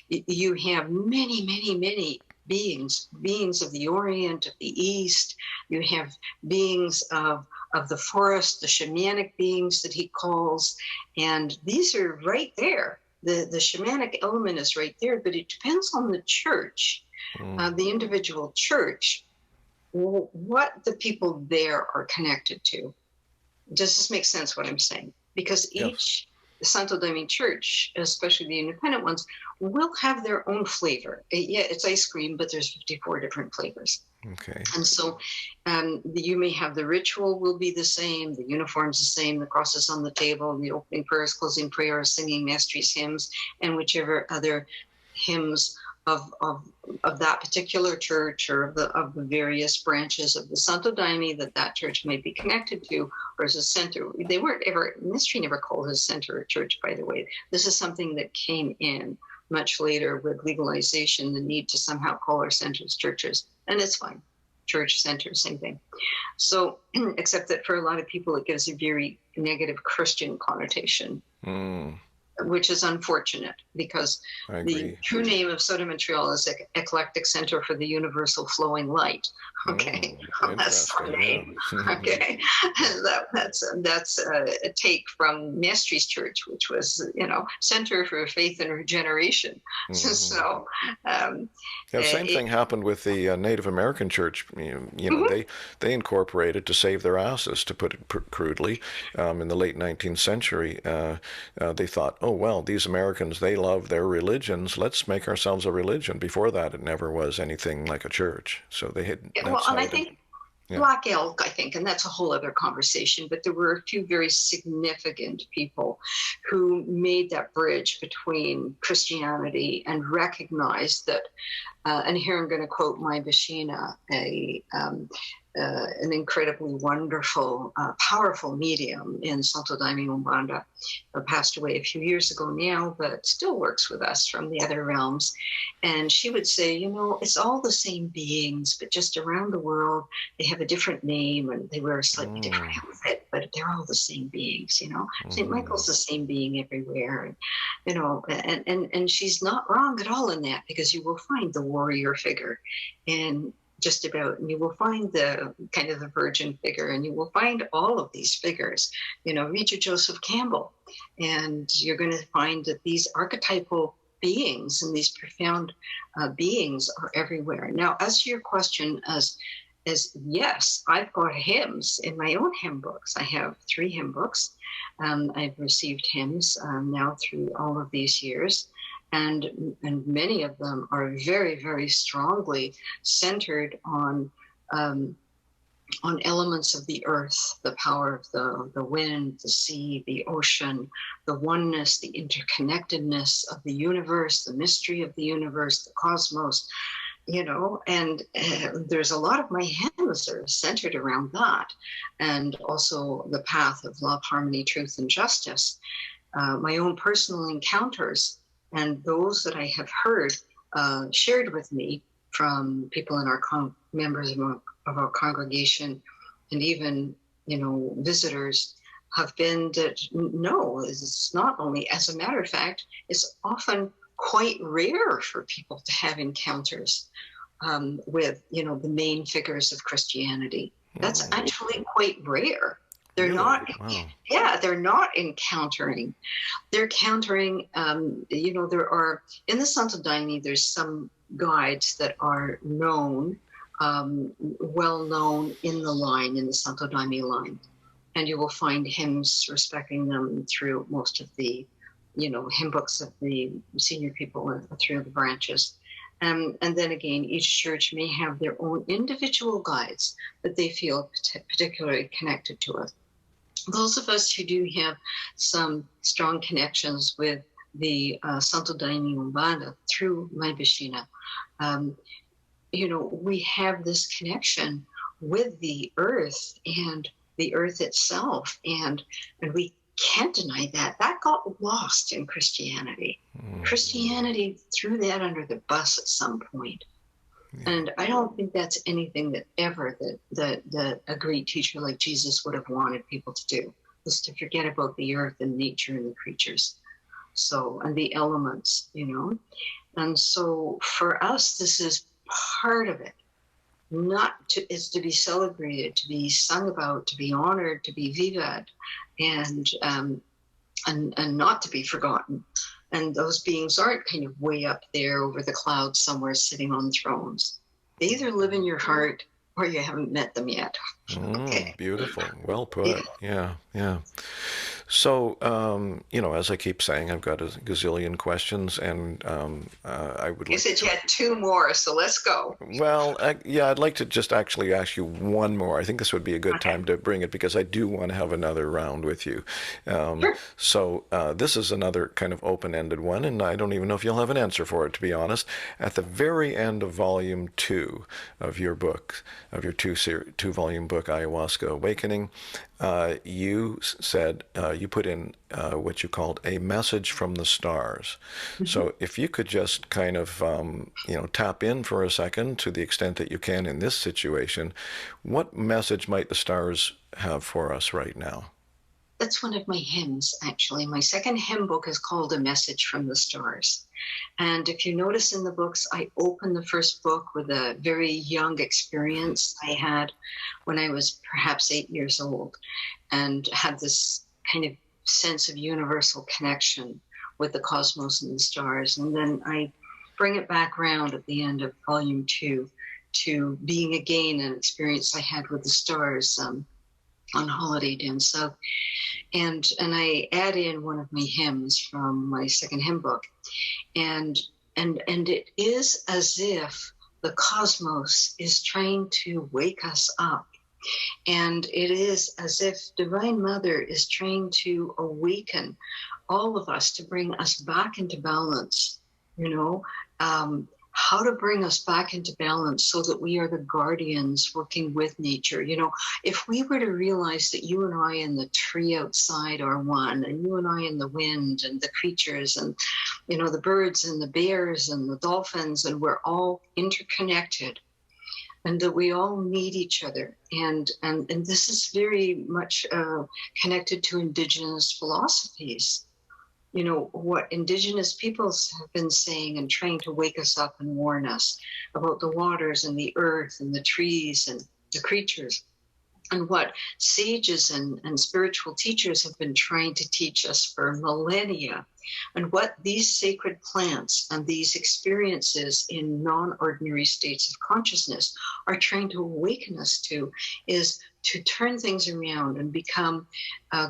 B: you have many beings of the Orient, of the East. You have beings of the forest, the shamanic beings that he calls, and these are right there. the shamanic element is right there, but it depends on the church, the individual church, what the people there are connected to. Does this make sense what I'm saying? Because each Santo Daime church, especially the independent ones, will have their own flavor. Yeah, it's ice cream, but there's 54 different flavors.
A: Okay.
B: And so you may have the ritual will be the same, the uniform's the same, the cross is on the table, the opening prayers, closing prayers, singing masteries hymns, and whichever other hymns of that particular church or of the various branches of the Santo Daime that church may be connected to, or as a center. They weren't ever, mystery never called it a center or church, by the way. This is something that came in much later with legalization, the need to somehow call our centers churches. And it's fine. Church, center, same thing. So, except that for a lot of people, it gives a very negative Christian connotation. Which is unfortunate, because the true name of Soda Montreal is Eclectic Center for the Universal Flowing Light. Okay, that's our name. Okay, that's a take from Mastery's Church, which was, Center for Faith and Regeneration. So,
A: same thing happened with the Native American Church. They incorporated to save their asses, to put it crudely, in the late 19th century. They thought, oh, well, these Americans, they love their religions. Let's make ourselves a religion. Before that, it never was anything like a church. So they had...
B: and I think Black Elk, and that's a whole other conversation, but there were a few very significant people who made that bridge between Christianity and recognized that, and here I'm going to quote my Bashina, an incredibly wonderful, powerful medium in Santo Daime Umbanda, passed away a few years ago now, but still works with us from the other realms. And she would say, it's all the same beings, but just around the world, they have a different name and they wear a slightly different outfit, but they're all the same beings, St. Michael's the same being everywhere, and she's not wrong at all in that, because you will find the warrior figure in just about, and you will find the kind of the virgin figure, and you will find all of these figures, Regent Joseph Campbell, and you're going to find that these archetypal beings and these profound beings are everywhere. Now, as to your question, as yes, I've got hymns in my own hymn books. I have 3 hymn books. I've received hymns now through all of these years. And many of them are very, very strongly centered on elements of the earth, the power of the wind, the sea, the ocean, the oneness, the interconnectedness of the universe, the mystery of the universe, the cosmos, and there's a lot of my hymns that are centered around that, and also the path of love, harmony, truth, and justice. My own personal encounters and those that I have heard shared with me from people in our members of our congregation, and even visitors, have been that no, it's not only, as a matter of fact, it's often quite rare for people to have encounters with the main figures of Christianity. That's actually quite rare. They're
A: really?
B: Not,
A: wow.
B: They're not encountering. They're countering, there are, in the Santo Daime, there's some guides that are known, well known in the line, in the Santo Daime line. And you will find hymns respecting them through most of the, hymn books of the senior people through the branches. And then again, each church may have their own individual guides that they feel particularly connected to us. Those of us who do have some strong connections with the Santo Daime Umbanda through my Bashina, we have this connection with the earth and the earth itself, and we can't deny that. That got lost in Christianity. Christianity threw that under the bus at some point. And I don't think that's anything that ever that a great teacher like Jesus would have wanted people to do, was to forget about the earth and nature and the creatures. So, and the elements, And so for us, this is part of it. Is to be celebrated, to be sung about, to be honored, to be vivat, and not to be forgotten. And those beings aren't kind of way up there over the clouds somewhere sitting on thrones. They either live in your heart or you haven't met them yet. Okay.
A: Beautiful. Well
B: Yeah.
A: put. Yeah, yeah. So, as I keep saying, I've got a gazillion questions, and I would
B: You
A: like
B: said
A: to.
B: you had two more, so let's go.
A: Well, yeah, I'd like to just actually ask you one more. I think this would be a good
B: Okay.
A: time to bring it because I do want to have another round with you.
B: Sure.
A: So this is another kind of open-ended one, and I don't even know if you'll have an answer for it, to be honest. At the very end of volume 2 of your book, of your two-volume book, Ayahuasca Awakening, you said you put in what you called a message from the stars. So if you could just kind of tap in for a second to the extent that you can in this situation, what message might the stars have for us right now?
B: That's one of my hymns, actually. My second hymn book is called A Message from the Stars. And if you notice in the books, I open the first book with a very young experience I had when I was perhaps 8 years old and had this kind of sense of universal connection with the cosmos and the stars. And then I bring it back around at the end of volume 2 to being again an experience I had with the stars on holiday down south. And I add in one of my hymns from my second hymn book. And it is as if the cosmos is trying to wake us up. And it is as if Divine Mother is trying to awaken all of us to bring us back into balance, how to bring us back into balance so that we are the guardians working with nature. If we were to realize that you and I and the tree outside are one, and you and I and the wind and the creatures and, the birds and the bears and the dolphins, and we're all interconnected, and that we all need each other. And this is very much connected to Indigenous philosophies. What Indigenous peoples have been saying and trying to wake us up and warn us about the waters and the earth and the trees and the creatures, and what sages and spiritual teachers have been trying to teach us for millennia, and what these sacred plants and these experiences in non-ordinary states of consciousness are trying to awaken us to, is to turn things around and become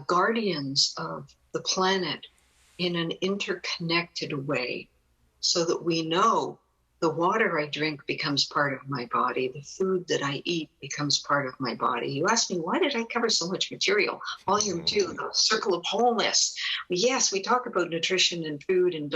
B: guardians of the planet in an interconnected way, so that we know the water I drink becomes part of my body, the food that I eat becomes part of my body. You asked me, why did I cover so much material? Volume 2, the circle of wholeness. Yes, we talk about nutrition and food and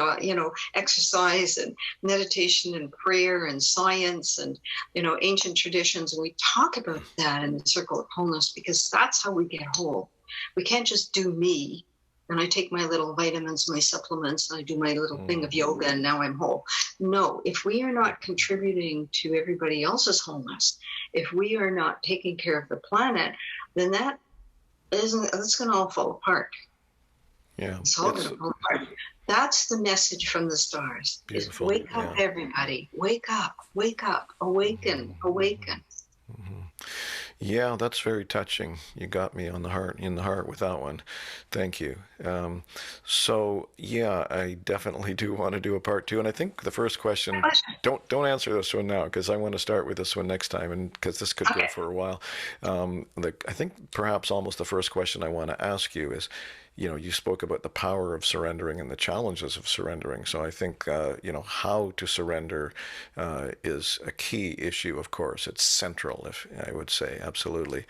B: exercise and meditation and prayer and science and ancient traditions, and we talk about that in the circle of wholeness because that's how we get whole. We can't just do me, and I take my little vitamins, my supplements, and I do my little thing of yoga, and now I'm whole. No, if we are not contributing to everybody else's wholeness, if we are not taking care of the planet, then that's going to all fall apart.
A: Yeah,
B: it's all going to fall apart. That's the message from the stars.
A: Beautiful.
B: Wake up, everybody. Wake up, awaken, awaken.
A: Mm-hmm. Yeah, that's very touching. You got me in the heart with that one. Thank you. So yeah, I definitely do want to do a part 2, and I think the first question, don't answer this one now because I want to start with this one next time, and because this could go for a while. I think perhaps almost the first question I want to ask you is, you spoke about the power of surrendering and the challenges of surrendering. So I think, how to surrender is a key issue, of course. It's central, if I would say, absolutely.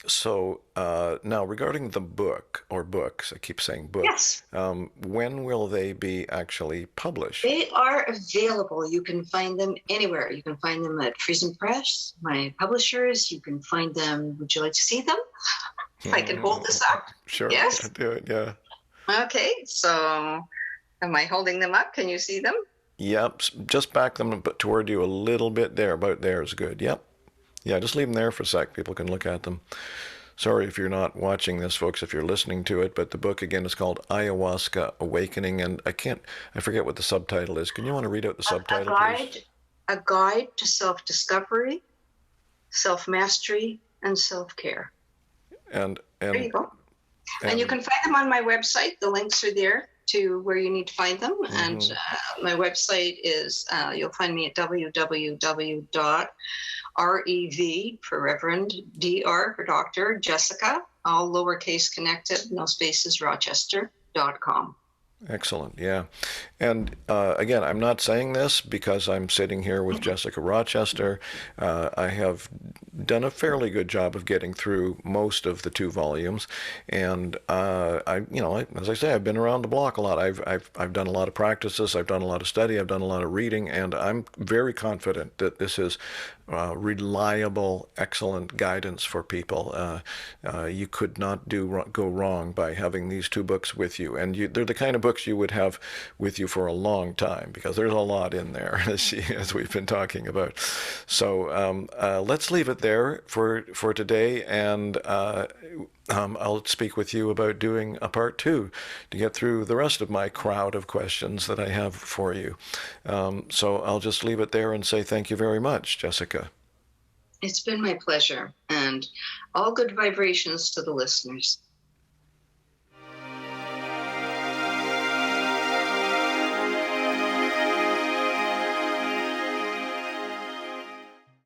A: So now regarding the book or books, I keep saying books.
B: Yes.
A: When will they be actually published?
B: They are available. You can find them anywhere. You can find them at Friesen Press, my publishers. You can find them. Would you like to see them? If I can hold this up.
A: Sure.
B: Yes.
A: Do it. Yeah.
B: Okay. So am I holding them up? Can you see them?
A: Yep. Just back them toward you a little bit there. About there is good. Yep. Yeah, just leave them there for a sec. People can look at them. Sorry if you're not watching this, folks, if you're listening to it, but the book, again, is called Ayahuasca Awakening, and I forget what the subtitle is. Can you want to read out the subtitle, please?
B: A guide to self-discovery, self-mastery, and self-care.
A: And
B: there you go. And you can find them on my website. The links are there. to where you need to find them. And my website is, you'll find me at www.rev for Reverend, DR for Dr. Jessica, all lowercase connected, no spaces, Rochester.com.
A: Excellent. Yeah. And again, I'm not saying this because I'm sitting here with Jessica Rochester. I have done a fairly good job of getting through most of the 2 volumes, and as I say, I've been around the block a lot. I've done a lot of practices. I've done a lot of study. I've done a lot of reading, and I'm very confident that this is reliable, excellent guidance for people. You could not go wrong by having these 2 books with you, and they're the kind of books you would have with you for a long time, because there's a lot in there, as we've been talking about. So let's leave it there for today, and I'll speak with you about doing a part 2 to get through the rest of my crowd of questions that I have for you. So I'll just leave it there and say thank you very much, Jessica.
B: It's been my pleasure, and all good vibrations to the listeners.